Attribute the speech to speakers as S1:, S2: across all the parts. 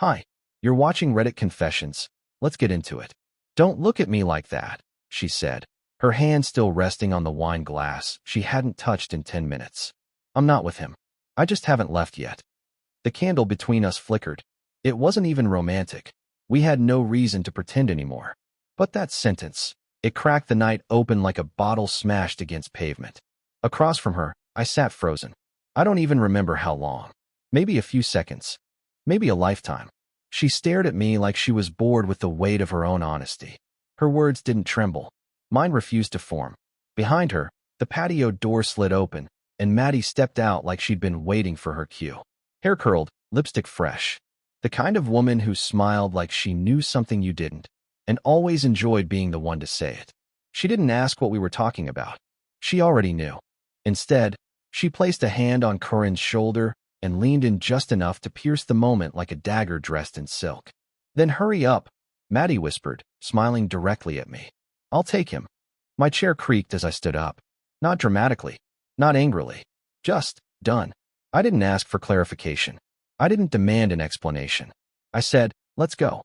S1: Hi, you're watching Reddit Confessions. Let's get into it. Don't look at me like that, she said, her hand still resting on the wine glass she hadn't touched in 10 minutes. I'm not with him. I just haven't left yet. The candle between us flickered. It wasn't even romantic. We had no reason to pretend anymore. But that sentence, it cracked the night open like a bottle smashed against pavement. Across from her, I sat frozen. I don't even remember how long. Maybe a few seconds. Maybe a lifetime. She stared at me like she was bored with the weight of her own honesty. Her words didn't tremble. Mine refused to form. Behind her, the patio door slid open, and Maddie stepped out like she'd been waiting for her cue. Hair curled, lipstick fresh. The kind of woman who smiled like she knew something you didn't, and always enjoyed being the one to say it. She didn't ask what we were talking about. She already knew. Instead, she placed a hand on Corinne's shoulder and leaned in just enough to pierce the moment like a dagger dressed in silk. Then hurry up, Maddie whispered, smiling directly at me. I'll take him. My chair creaked as I stood up. Not dramatically, not angrily. Just, done. I didn't ask for clarification. I didn't demand an explanation. I said, let's go.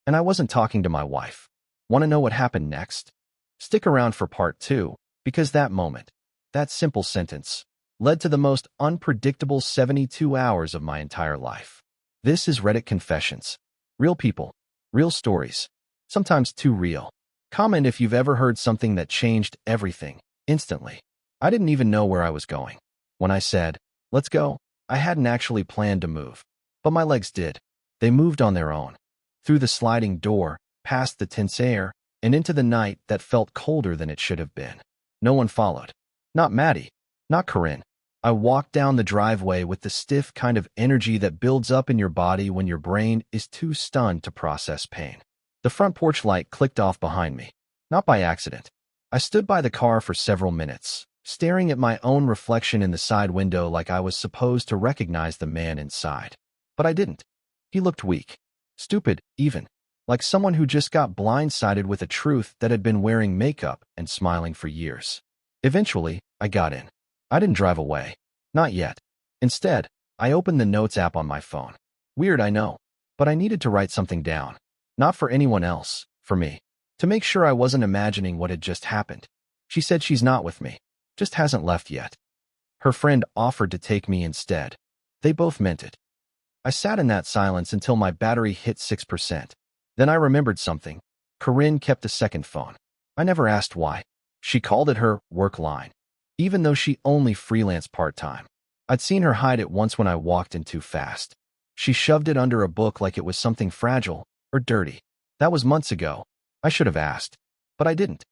S1: And I wasn't talking to my wife. Want to know what happened next? Stick around for part 2, because that moment, that simple sentence, led to the most unpredictable 72 hours of my entire life. This is Reddit Confessions. Real people, real stories, sometimes too real. Comment if you've ever heard something that changed everything, instantly. I didn't even know where I was going. When I said, let's go, I hadn't actually planned to move. But my legs did. They moved on their own. Through the sliding door, past the tense air, and into the night that felt colder than it should have been. No one followed. Not Maddie. Not Corinne. I walked down the driveway with the stiff kind of energy that builds up in your body when your brain is too stunned to process pain. The front porch light clicked off behind me. Not by accident. I stood by the car for several minutes, staring at my own reflection in the side window like I was supposed to recognize the man inside. But I didn't. He looked weak. Stupid, even. Like someone who just got blindsided with a truth that had been wearing makeup and smiling for years. Eventually, I got in. I didn't drive away. Not yet. Instead, I opened the notes app on my phone. Weird, I know. But I needed to write something down. Not for anyone else, for me. To make sure I wasn't imagining what had just happened. She said she's not with me. Just hasn't left yet. Her friend offered to take me instead. They both meant it. I sat in that silence until my battery hit 6%. Then I remembered something. Corinne kept a second phone. I never asked why. She called it her work line, even though she only freelanced part-time. I'd seen her hide it once when I walked in too fast. She shoved it under a book like it was something fragile or dirty. That was months ago. I should have asked. But I didn't.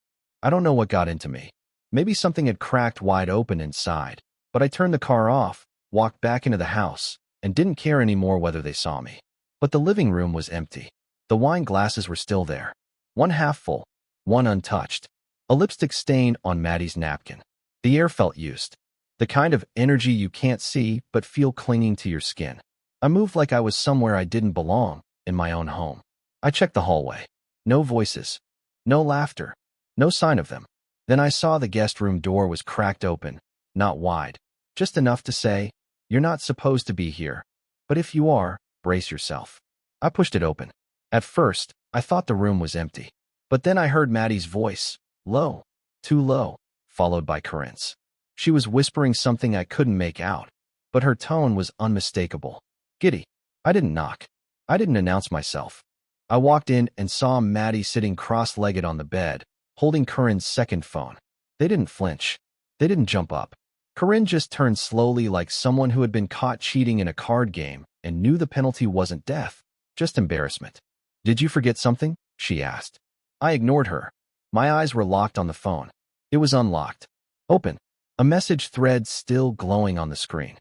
S1: I don't know what got into me. Maybe something had cracked wide open inside. But I turned the car off, walked back into the house, and didn't care anymore whether they saw me. But the living room was empty. The wine glasses were still there. One half full, one untouched. A lipstick stain on Maddie's napkin. The air felt used. The kind of energy you can't see but feel clinging to your skin. I moved like I was somewhere I didn't belong, in my own home. I checked the hallway. No voices. No laughter. No sign of them. Then I saw the guest room door was cracked open, not wide. Just enough to say, you're not supposed to be here. But if you are, brace yourself. I pushed it open. At first, I thought the room was empty. But then I heard Maddie's voice, low, too low, followed by Corinne's. She was whispering something I couldn't make out, but her tone was unmistakable. Giddy. I didn't knock. I didn't announce myself. I walked in and saw Maddie sitting cross-legged on the bed, holding Corinne's second phone. They didn't flinch. They didn't jump up. Corinne just turned slowly like someone who had been caught cheating in a card game and knew the penalty wasn't death, just embarrassment. Did you forget something? She asked. I ignored her. My eyes were locked on the phone. It was unlocked. Open. A message thread still glowing on the screen.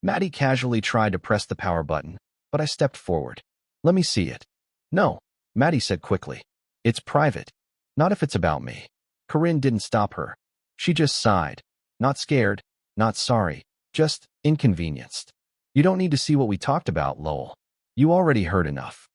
S1: Maddie casually tried to press the power button, but I stepped forward. Let me see it. No, Maddie said quickly. It's private. Not if it's about me. Corinne didn't stop her. She just sighed. Not scared, not sorry, just inconvenienced. You don't need to see what we talked about, Lowell. You already heard enough.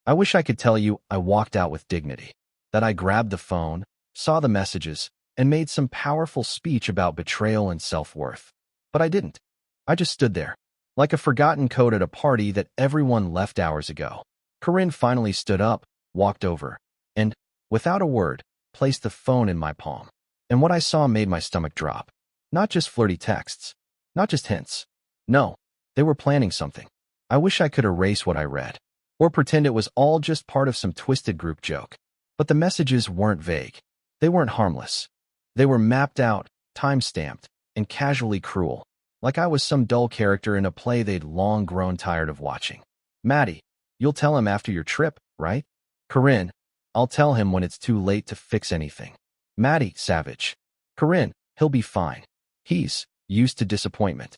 S1: I wish I could tell you I walked out with dignity. That I grabbed the phone, saw the messages, and made some powerful speech about betrayal and self-worth. But I didn't. I just stood there, like a forgotten coat at a party that everyone left hours ago. Corinne finally stood up, walked over, and, without a word, placed the phone in my palm. And what I saw made my stomach drop. Not just flirty texts. Not just hints. No, they were planning something. I wish I could erase what I read, or pretend it was all just part of some twisted group joke. But the messages weren't vague. They weren't harmless. They were mapped out, time-stamped, and casually cruel, like I was some dull character in a play they'd long grown tired of watching. Maddie, you'll tell him after your trip, right? Corinne, I'll tell him when it's too late to fix anything. Maddie, savage. Corinne, he'll be fine. He's used to disappointment.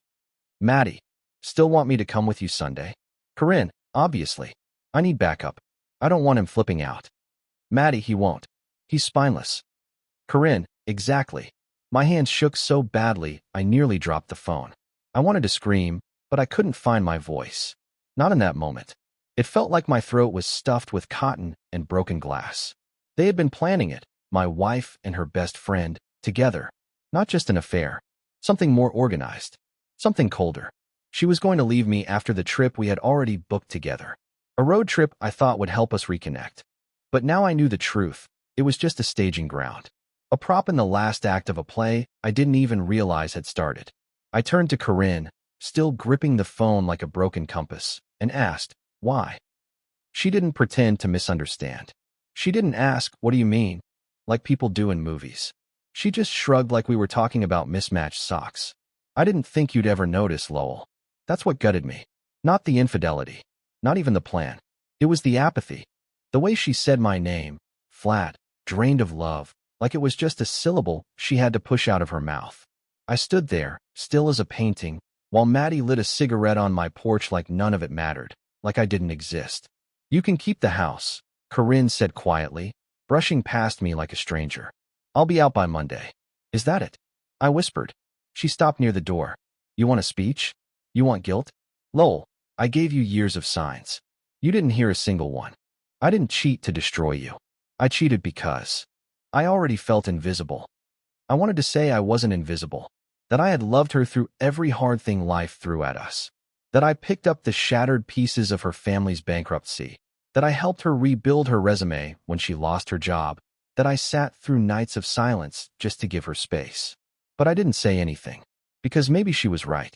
S1: Maddie, still want me to come with you Sunday? Corinne, obviously. I need backup. I don't want him flipping out. Maddie, he won't. He's spineless. Corinne, exactly. My hands shook so badly, I nearly dropped the phone. I wanted to scream, but I couldn't find my voice. Not in that moment. It felt like my throat was stuffed with cotton and broken glass. They had been planning it, my wife and her best friend, together. Not just an affair. Something more organized. Something colder. She was going to leave me after the trip we had already booked together. A road trip I thought would help us reconnect. But now I knew the truth. It was just a staging ground. A prop in the last act of a play I didn't even realize had started. I turned to Corinne, still gripping the phone like a broken compass, and asked, why? She didn't pretend to misunderstand. She didn't ask, what do you mean? Like people do in movies. She just shrugged like we were talking about mismatched socks. I didn't think you'd ever notice, Lowell. That's what gutted me. Not the infidelity. Not even the plan. It was the apathy. The way she said my name, flat, drained of love, like it was just a syllable she had to push out of her mouth. I stood there, still as a painting, while Maddie lit a cigarette on my porch like none of it mattered, like I didn't exist. You can keep the house, Corinne said quietly, brushing past me like a stranger. I'll be out by Monday. Is that it? I whispered. She stopped near the door. You want a speech? You want guilt? Lowell, I gave you years of signs. You didn't hear a single one. I didn't cheat to destroy you. I cheated because I already felt invisible. I wanted to say I wasn't invisible, that I had loved her through every hard thing life threw at us, that I picked up the shattered pieces of her family's bankruptcy, that I helped her rebuild her resume when she lost her job, that I sat through nights of silence just to give her space. But I didn't say anything, because maybe she was right.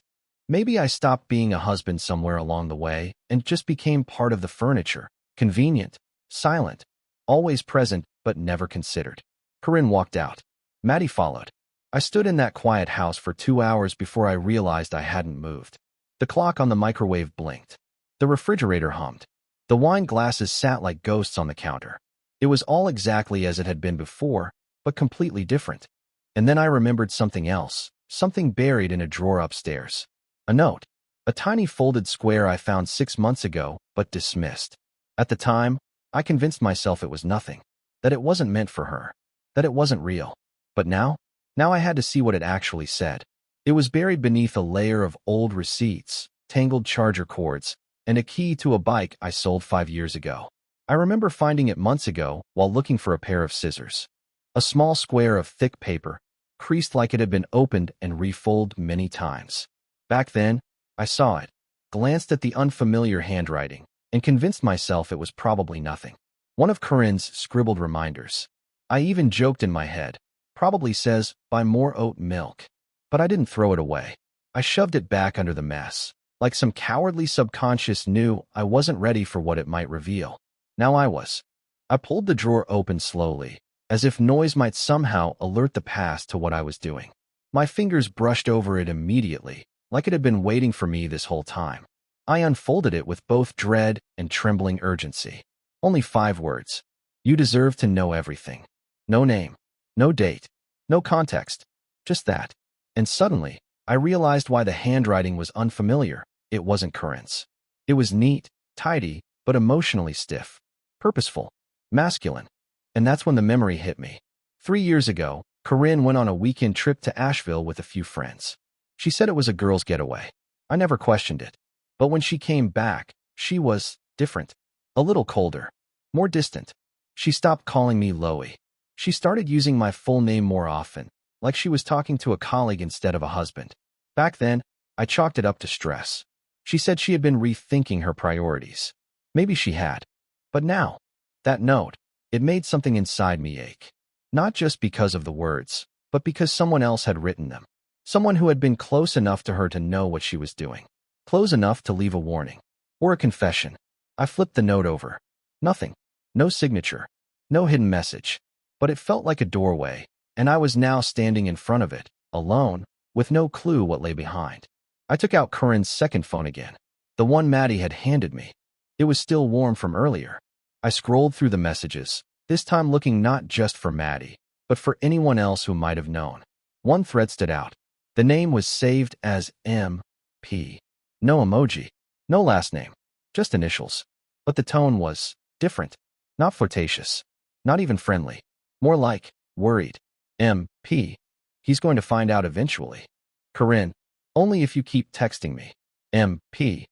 S1: Maybe I stopped being a husband somewhere along the way and just became part of the furniture, convenient, silent, always present but never considered. Corinne walked out. Maddie followed. I stood in that quiet house for 2 hours before I realized I hadn't moved. The clock on the microwave blinked. The refrigerator hummed. The wine glasses sat like ghosts on the counter. It was all exactly as it had been before, but completely different. And then I remembered something else, something buried in a drawer upstairs. A note. A tiny folded square I found 6 months ago, but dismissed. At the time, I convinced myself it was nothing, that it wasn't meant for her, that it wasn't real. But now I had to see what it actually said. It was buried beneath a layer of old receipts, tangled charger cords, and a key to a bike I sold 5 years ago. I remember finding it months ago while looking for a pair of scissors. A small square of thick paper, creased like it had been opened and refolded many times. Back then, I saw it, glanced at the unfamiliar handwriting, and convinced myself it was probably nothing. One of Corinne's scribbled reminders. I even joked in my head. Probably says, buy more oat milk. But I didn't throw it away. I shoved it back under the mess, like some cowardly subconscious knew I wasn't ready for what it might reveal. Now I was. I pulled the drawer open slowly, as if noise might somehow alert the past to what I was doing. My fingers brushed over it immediately, like it had been waiting for me this whole time. I unfolded it with both dread and trembling urgency. Only 5 words. You deserve to know everything. No name. No date. No context. Just that. And suddenly, I realized why the handwriting was unfamiliar. It wasn't Corinne's. It was neat, tidy, but emotionally stiff. Purposeful. Masculine. And that's when the memory hit me. 3 years ago, Corinne went on a weekend trip to Asheville with a few friends. She said it was a girl's getaway. I never questioned it. But when she came back, she was different. A little colder. More distant. She stopped calling me Loie. She started using my full name more often, like she was talking to a colleague instead of a husband. Back then, I chalked it up to stress. She said she had been rethinking her priorities. Maybe she had. But now, that note, it made something inside me ache. Not just because of the words, but because someone else had written them. Someone who had been close enough to her to know what she was doing. Close enough to leave a warning. Or a confession. I flipped the note over. Nothing. No signature. No hidden message. But it felt like a doorway, and I was now standing in front of it, alone, with no clue what lay behind. I took out Corinne's second phone again. The one Maddie had handed me. It was still warm from earlier. I scrolled through the messages, this time looking not just for Maddie, but for anyone else who might have known. One thread stood out. The name was saved as M.P. No emoji. No last name. Just initials. But the tone was different. Not flirtatious. Not even friendly. More like worried. M.P. He's going to find out eventually. Corinne, only if you keep texting me. M.P.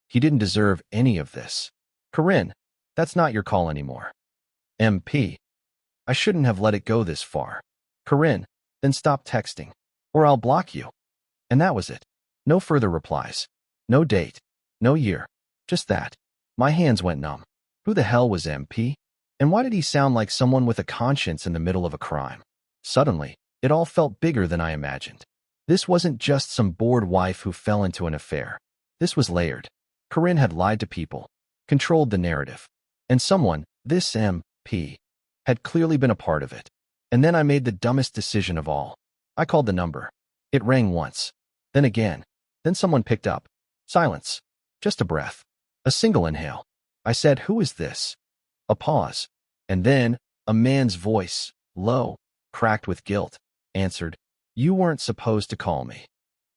S1: He didn't deserve any of this. Corinne, that's not your call anymore. M.P. I shouldn't have let it go this far. Corinne, then stop texting. Or I'll block you. And that was it. No further replies. No date. No year. Just that. My hands went numb. Who the hell was M.P.? And why did he sound like someone with a conscience in the middle of a crime? Suddenly, it all felt bigger than I imagined. This wasn't just some bored wife who fell into an affair. This was layered. Corinne had lied to people, controlled the narrative. And someone, this M.P., had clearly been a part of it. And then I made the dumbest decision of all. I called the number. It rang once. Then again. Then someone picked up. Silence. Just a breath. A single inhale. I said, "Who is this?" A pause. And then, a man's voice, low, cracked with guilt, answered, "You weren't supposed to call me."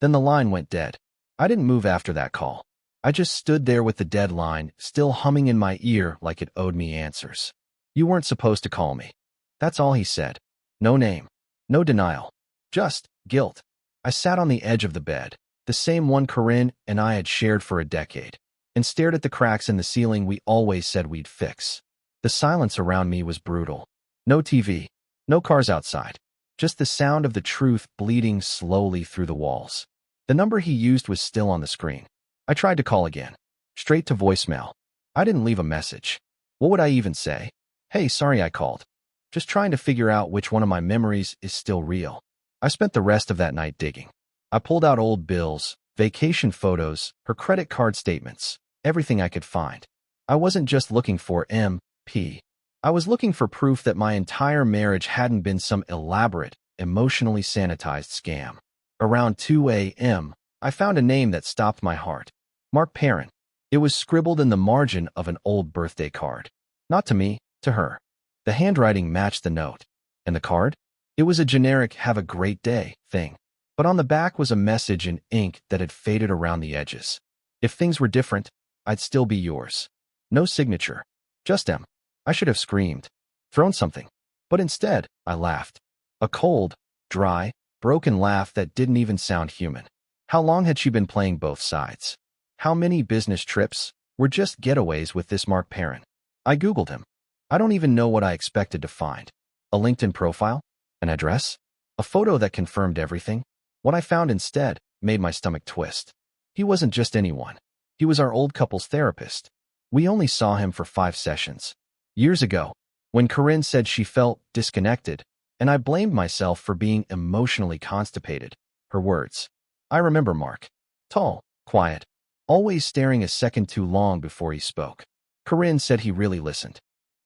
S1: Then the line went dead. I didn't move after that call. I just stood there with the dead line still humming in my ear like it owed me answers. "You weren't supposed to call me." That's all he said. No name. No denial. Just guilt. I sat on the edge of the bed, the same one Corinne and I had shared for a decade, and stared at the cracks in the ceiling we always said we'd fix. The silence around me was brutal. No TV. No cars outside. Just the sound of the truth bleeding slowly through the walls. The number he used was still on the screen. I tried to call again. Straight to voicemail. I didn't leave a message. What would I even say? "Hey, sorry I called." Just trying to figure out which one of my memories is still real. I spent the rest of that night digging. I pulled out old bills, vacation photos, her credit card statements, everything I could find. I wasn't just looking for M.P. I was looking for proof that my entire marriage hadn't been some elaborate, emotionally sanitized scam. Around 2 a.m., I found a name that stopped my heart. Mark Perrin. It was scribbled in the margin of an old birthday card. Not to me, to her. The handwriting matched the note. And the card? It was a generic "have a great day" thing. But on the back was a message in ink that had faded around the edges. "If things were different, I'd still be yours." No signature. Just M. I should have screamed. Thrown something. But instead, I laughed. A cold, dry, broken laugh that didn't even sound human. How long had she been playing both sides? How many business trips were just getaways with this Mark Perrin? I Googled him. I don't even know what I expected to find. A LinkedIn profile? An address? A photo that confirmed everything? What I found instead made my stomach twist. He wasn't just anyone. He was our old couple's therapist. We only saw him for 5 sessions. Years ago, when Corinne said she felt disconnected, and I blamed myself for being emotionally constipated. Her words. I remember Mark. Tall, quiet, always staring a second too long before he spoke. Corinne said he really listened.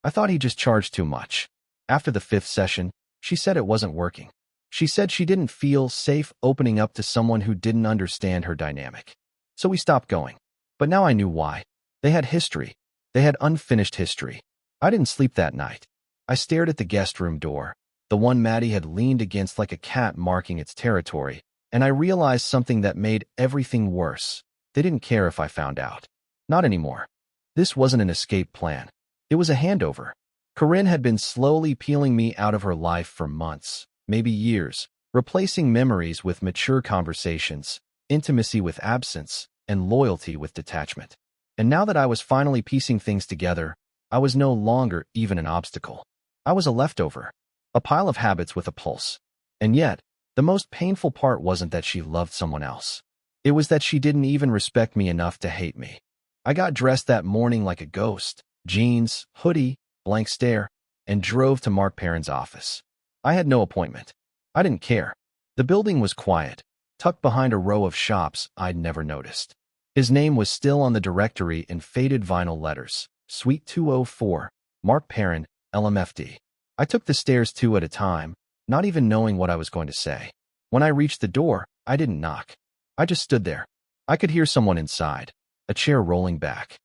S1: I thought he just charged too much. After the 5th session, she said it wasn't working. She said she didn't feel safe opening up to someone who didn't understand her dynamic. So we stopped going. But now I knew why. They had history. They had unfinished history. I didn't sleep that night. I stared at the guest room door, the one Maddie had leaned against like a cat marking its territory, and I realized something that made everything worse. They didn't care if I found out. Not anymore. This wasn't an escape plan. It was a handover. Corinne had been slowly peeling me out of her life for months, maybe years, replacing memories with mature conversations, intimacy with absence, and loyalty with detachment. And now that I was finally piecing things together, I was no longer even an obstacle. I was a leftover, a pile of habits with a pulse. And yet, the most painful part wasn't that she loved someone else. It was that she didn't even respect me enough to hate me. I got dressed that morning like a ghost, jeans, hoodie, blank stare, and drove to Mark Perrin's office. I had no appointment. I didn't care. The building was quiet, tucked behind a row of shops I'd never noticed. His name was still on the directory in faded vinyl letters. Suite 204, Mark Perrin, LMFD. I took the stairs two at a time, not even knowing what I was going to say. When I reached the door, I didn't knock. I just stood there. I could hear someone inside, a chair rolling back.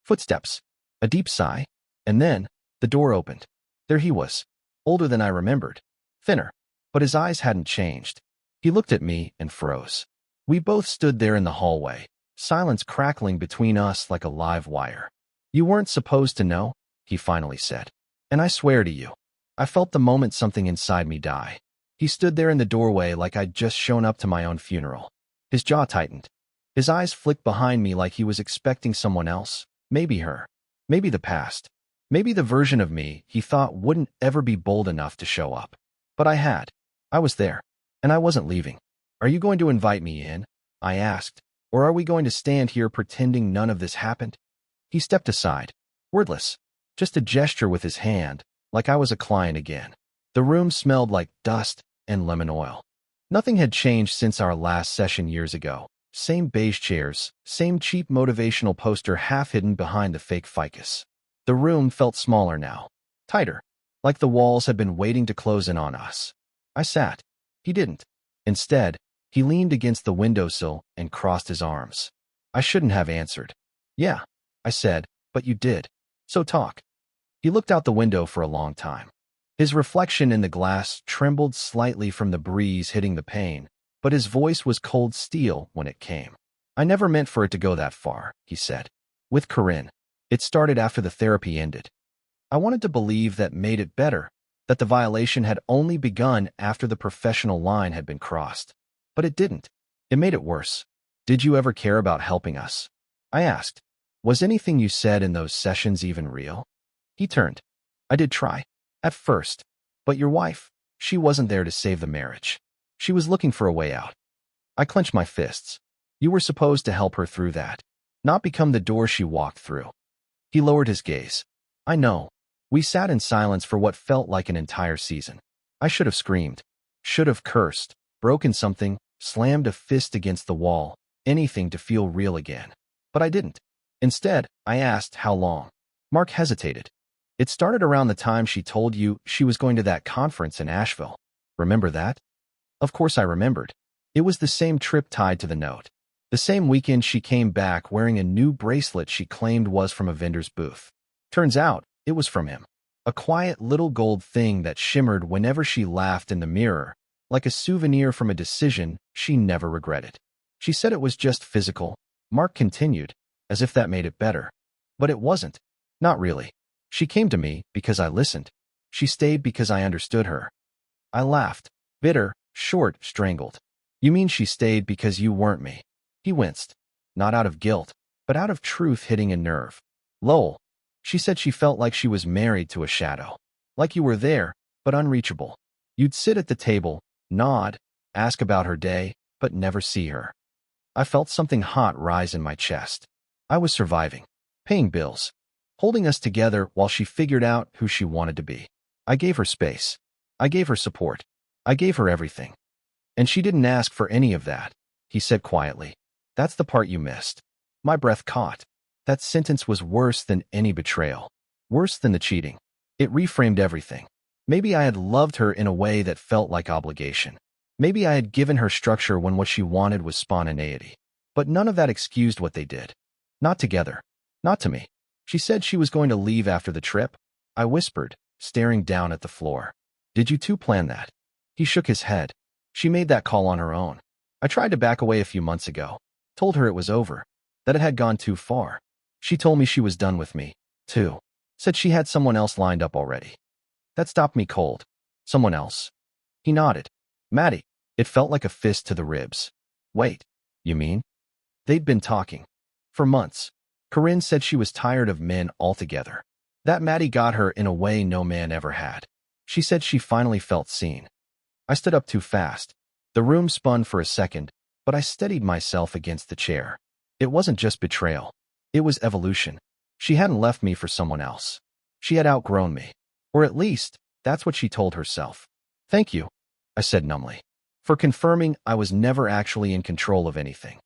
S1: Footsteps, a deep sigh, and then the door opened. There he was, older than I remembered, thinner, but his eyes hadn't changed. He looked at me and froze. We both stood there in the hallway, silence crackling between us like a live wire. "You weren't supposed to know," he finally said. "And I swear to you, I felt the moment something inside me die." He stood there in the doorway like I'd just shown up to my own funeral. His jaw tightened. His eyes flicked behind me like he was expecting someone else, maybe her, maybe the past, maybe the version of me he thought wouldn't ever be bold enough to show up. But I had. I was there, and I wasn't leaving. "Are you going to invite me in?" I asked, "or are we going to stand here pretending none of this happened?" He stepped aside, wordless, just a gesture with his hand, like I was a client again. The room smelled like dust and lemon oil. Nothing had changed since our last session years ago. Same beige chairs, same cheap motivational poster half hidden behind the fake ficus. The room felt smaller now, tighter, like the walls had been waiting to close in on us. I sat. He didn't. Instead, he leaned against the windowsill and crossed his arms. I shouldn't have answered. "Yeah," I said, "but you did. So talk." He looked out the window for a long time. His reflection in the glass trembled slightly from the breeze hitting the pane, but his voice was cold steel when it came. "I never meant for it to go that far," he said. "With Corinne. It started after the therapy ended. I wanted to believe that made it better, that the violation had only begun after the professional line had been crossed. But it didn't. It made it worse. Did you ever care about helping us?" I asked. "Was anything you said in those sessions even real?" He turned. "I did try. At first. But your wife, she wasn't there to save the marriage. She was looking for a way out." I clenched my fists. "You were supposed to help her through that, not become the door she walked through." He lowered his gaze. "I know." We sat in silence for what felt like an entire season. I should have screamed, should have cursed, broken something, slammed a fist against the wall, anything to feel real again. But I didn't. Instead, I asked how long. Mark hesitated. "It started around the time she told you she was going to that conference in Asheville. Remember that?" Of course I remembered. It was the same trip tied to the note. The same weekend she came back wearing a new bracelet she claimed was from a vendor's booth. Turns out, it was from him. A quiet little gold thing that shimmered whenever she laughed in the mirror, like a souvenir from a decision she never regretted. She said it was just physical. Mark continued, as if that made it better. But it wasn't. Not really. She came to me because I listened. She stayed because I understood her. I laughed, bitter, short, strangled. "You mean she stayed because you weren't me?" He winced. "Not out of guilt, but out of truth hitting a nerve. Lowell. She said she felt like she was married to a shadow. Like you were there, but unreachable. You'd sit at the table, nod, ask about her day, but never see her." I felt something hot rise in my chest. I was surviving, paying bills, holding us together while she figured out who she wanted to be. I gave her space. I gave her support. I gave her everything. "And she didn't ask for any of that," he said quietly. "That's the part you missed." My breath caught. That sentence was worse than any betrayal. Worse than the cheating. It reframed everything. Maybe I had loved her in a way that felt like obligation. Maybe I had given her structure when what she wanted was spontaneity. But none of that excused what they did. Not together. Not to me. "She said she was going to leave after the trip," I whispered, staring down at the floor. "Did you two plan that?" He shook his head. "She made that call on her own. I tried to back away a few months ago. Told her it was over. That it had gone too far. She told me she was done with me, too. Said she had someone else lined up already. That stopped me cold. Someone else." He nodded. "Maddie." It felt like a fist to the ribs. "Wait. You mean?" They'd been talking. For months. Corinne said she was tired of men altogether. That Maddie got her in a way no man ever had. She said she finally felt seen. I stood up too fast. The room spun for a second, but I steadied myself against the chair. It wasn't just betrayal. It was evolution. She hadn't left me for someone else. She had outgrown me. Or at least, that's what she told herself. Thank you, I said numbly, for confirming I was never actually in control of anything.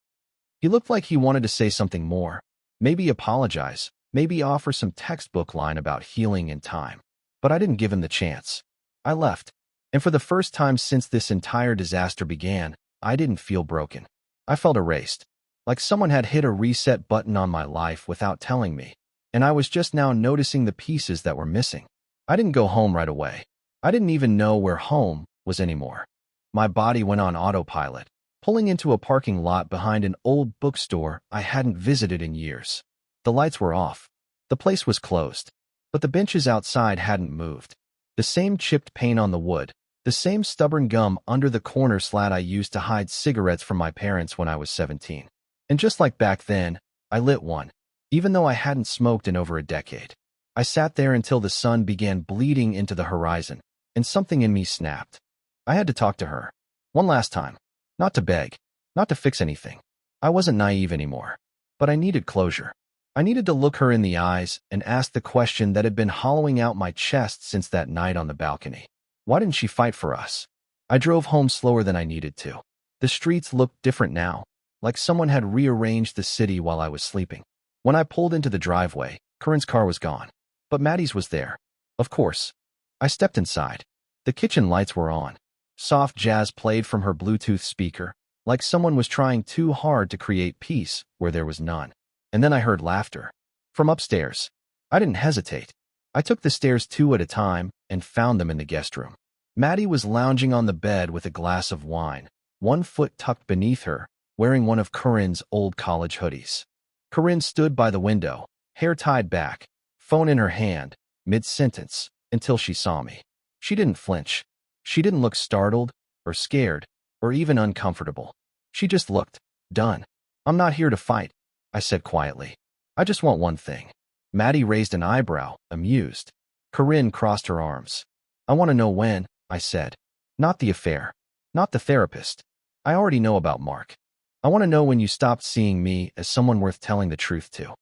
S1: He looked like he wanted to say something more, maybe apologize, maybe offer some textbook line about healing in time. But I didn't give him the chance. I left, and for the first time since this entire disaster began, I didn't feel broken. I felt erased, like someone had hit a reset button on my life without telling me, and I was just now noticing the pieces that were missing. I didn't go home right away. I didn't even know where home was anymore. My body went on autopilot, pulling into a parking lot behind an old bookstore I hadn't visited in years. The lights were off. The place was closed, but the benches outside hadn't moved. The same chipped paint on the wood, the same stubborn gum under the corner slat I used to hide cigarettes from my parents when I was 17. And just like back then, I lit one, even though I hadn't smoked in over a decade. I sat there until the sun began bleeding into the horizon, and something in me snapped. I had to talk to her. One last time. Not to beg, not to fix anything. I wasn't naive anymore. But I needed closure. I needed to look her in the eyes and ask the question that had been hollowing out my chest since that night on the balcony. Why didn't she fight for us? I drove home slower than I needed to. The streets looked different now, like someone had rearranged the city while I was sleeping. When I pulled into the driveway, Corinne's car was gone. But Maddie's was there. Of course. I stepped inside. The kitchen lights were on. Soft jazz played from her Bluetooth speaker, like someone was trying too hard to create peace where there was none. And then I heard laughter. From upstairs. I didn't hesitate. I took the stairs 2 at a time and found them in the guest room. Maddie was lounging on the bed with a glass of wine, one foot tucked beneath her, wearing one of Corinne's old college hoodies. Corinne stood by the window, hair tied back, phone in her hand, mid-sentence, until she saw me. She didn't flinch. She didn't look startled, or scared, or even uncomfortable. She just looked done. I'm not here to fight, I said quietly. I just want one thing. Maddie raised an eyebrow, amused. Corinne crossed her arms. I want to know when, I said. Not the affair. Not the therapist. I already know about Mark. I want to know when you stopped seeing me as someone worth telling the truth to.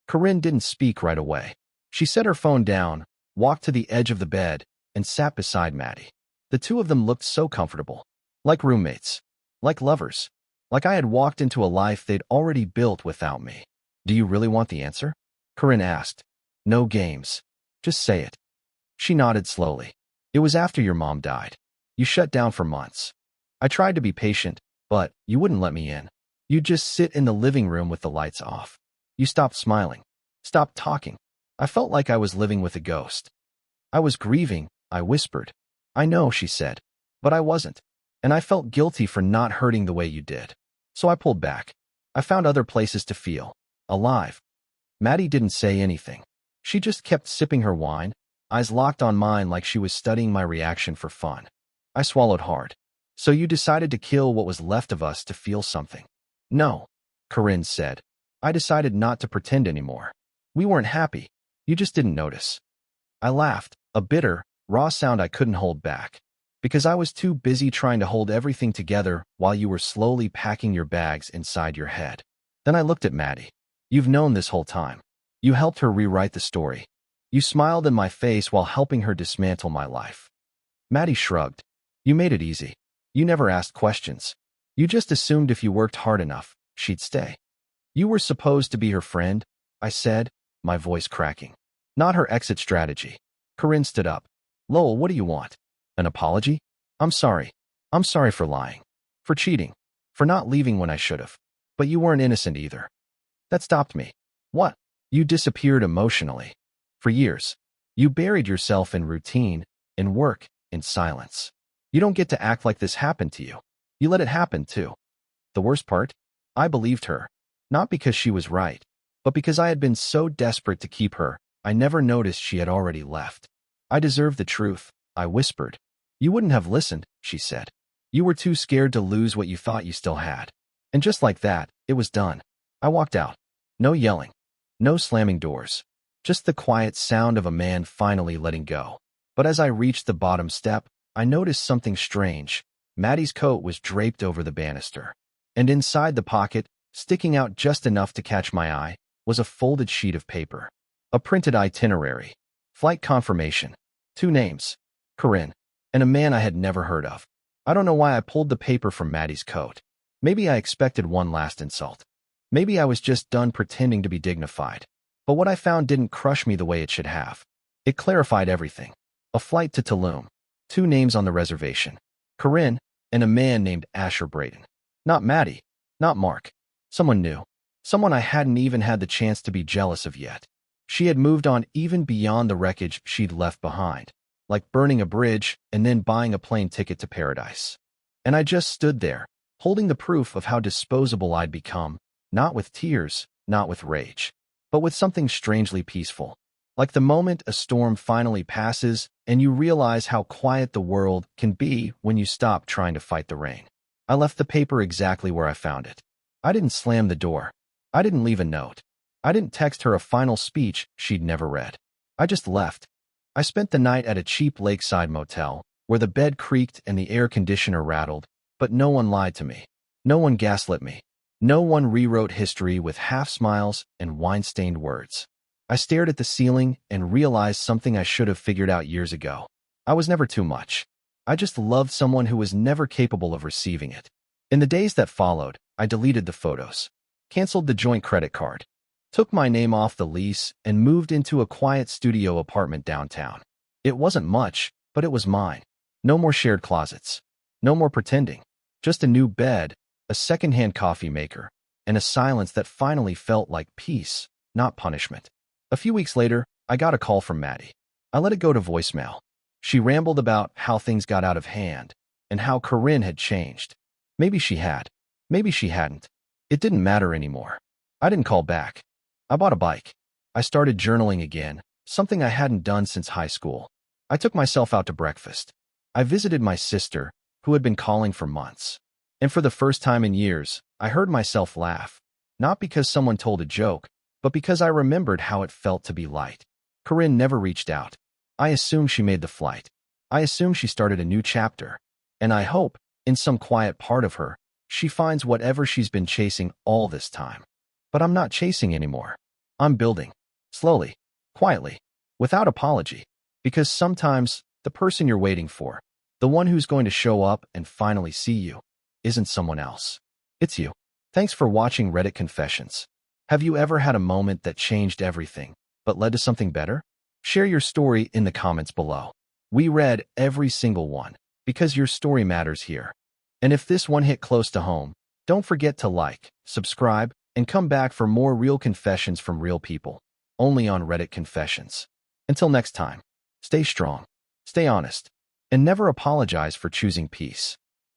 S1: Corinne didn't speak right away. She set her phone down, walked to the edge of the bed, and sat beside Maddie. The two of them looked so comfortable. Like roommates. Like lovers. Like I had walked into a life they'd already built without me. Do you really want the answer? Corinne asked. No games. Just say it. She nodded slowly. It was after your mom died. You shut down for months. I tried to be patient, but you wouldn't let me in. You'd just sit in the living room with the lights off. You stopped smiling. Stopped talking. I felt like I was living with a ghost. I was grieving, I whispered. I know, she said. But I wasn't. And I felt guilty for not hurting the way you did. So I pulled back. I found other places to feel alive. Maddie didn't say anything. She just kept sipping her wine, eyes locked on mine like she was studying my reaction for fun. I swallowed hard. So you decided to kill what was left of us to feel something? No, Corinne said. I decided not to pretend anymore. We weren't happy. You just didn't notice. I laughed, a bitter, raw sound I couldn't hold back. Because I was too busy trying to hold everything together while you were slowly packing your bags inside your head. Then I looked at Maddie. You've known this whole time. You helped her rewrite the story. You smiled in my face while helping her dismantle my life. Maddie shrugged. You made it easy. You never asked questions. You just assumed if you worked hard enough, she'd stay. You were supposed to be her friend, I said, my voice cracking. Not her exit strategy. Corinne stood up. Lowell, what do you want? An apology? I'm sorry. I'm sorry for lying. For cheating. For not leaving when I should have. But you weren't innocent either. That stopped me. What? You disappeared emotionally. For years. You buried yourself in routine, in work, in silence. You don't get to act like this happened to you. You let it happen, too. The worst part? I believed her. Not because she was right, but because I had been so desperate to keep her, I never noticed she had already left. I deserved the truth, I whispered. You wouldn't have listened, she said. You were too scared to lose what you thought you still had. And just like that, it was done. I walked out. No yelling. No slamming doors. Just the quiet sound of a man finally letting go. But as I reached the bottom step, I noticed something strange. Maddie's coat was draped over the banister. And inside the pocket, sticking out just enough to catch my eye, was a folded sheet of paper. A printed itinerary. Flight confirmation. 2 names. Corinne. And a man I had never heard of. I don't know why I pulled the paper from Maddie's coat. Maybe I expected one last insult. Maybe I was just done pretending to be dignified. But what I found didn't crush me the way it should have. It clarified everything. A flight to Tulum. 2 names on the reservation. Corinne, and a man named Asher Braden. Not Maddie. Not Mark. Someone new. Someone I hadn't even had the chance to be jealous of yet. She had moved on even beyond the wreckage she'd left behind, like burning a bridge and then buying a plane ticket to paradise. And I just stood there, holding the proof of how disposable I'd become, not with tears, not with rage, but with something strangely peaceful. Like the moment a storm finally passes and you realize how quiet the world can be when you stop trying to fight the rain. I left the paper exactly where I found it. I didn't slam the door. I didn't leave a note. I didn't text her a final speech she'd never read. I just left. I spent the night at a cheap lakeside motel, where the bed creaked and the air conditioner rattled, but no one lied to me. No one gaslit me. No one rewrote history with half smiles and wine-stained words. I stared at the ceiling and realized something I should have figured out years ago. I was never too much. I just loved someone who was never capable of receiving it. In the days that followed, I deleted the photos, canceled the joint credit card, took my name off the lease, and moved into a quiet studio apartment downtown. It wasn't much, but it was mine. No more shared closets. No more pretending. Just a new bed, a secondhand coffee maker, and a silence that finally felt like peace, not punishment. A few weeks later, I got a call from Maddie. I let it go to voicemail. She rambled about how things got out of hand and how Corinne had changed. Maybe she had. Maybe she hadn't. It didn't matter anymore. I didn't call back. I bought a bike. I started journaling again, something I hadn't done since high school. I took myself out to breakfast. I visited my sister, who had been calling for months. And for the first time in years, I heard myself laugh. Not because someone told a joke, but because I remembered how it felt to be light. Corinne never reached out. I assumed she made the flight. I assumed she started a new chapter. And I hope, in some quiet part of her, she finds whatever she's been chasing all this time. But I'm not chasing anymore. I'm building. Slowly. Quietly. Without apology. Because sometimes, the person you're waiting for, the one who's going to show up and finally see you, isn't someone else. It's you. Thanks for watching Reddit Confessions. Have you ever had a moment that changed everything, but led to something better? Share your story in the comments below. We read every single one, because your story matters here. And if this one hit close to home, don't forget to like, subscribe, and come back for more real confessions from real people, only on Reddit Confessions. Until next time, stay strong, stay honest, and never apologize for choosing peace.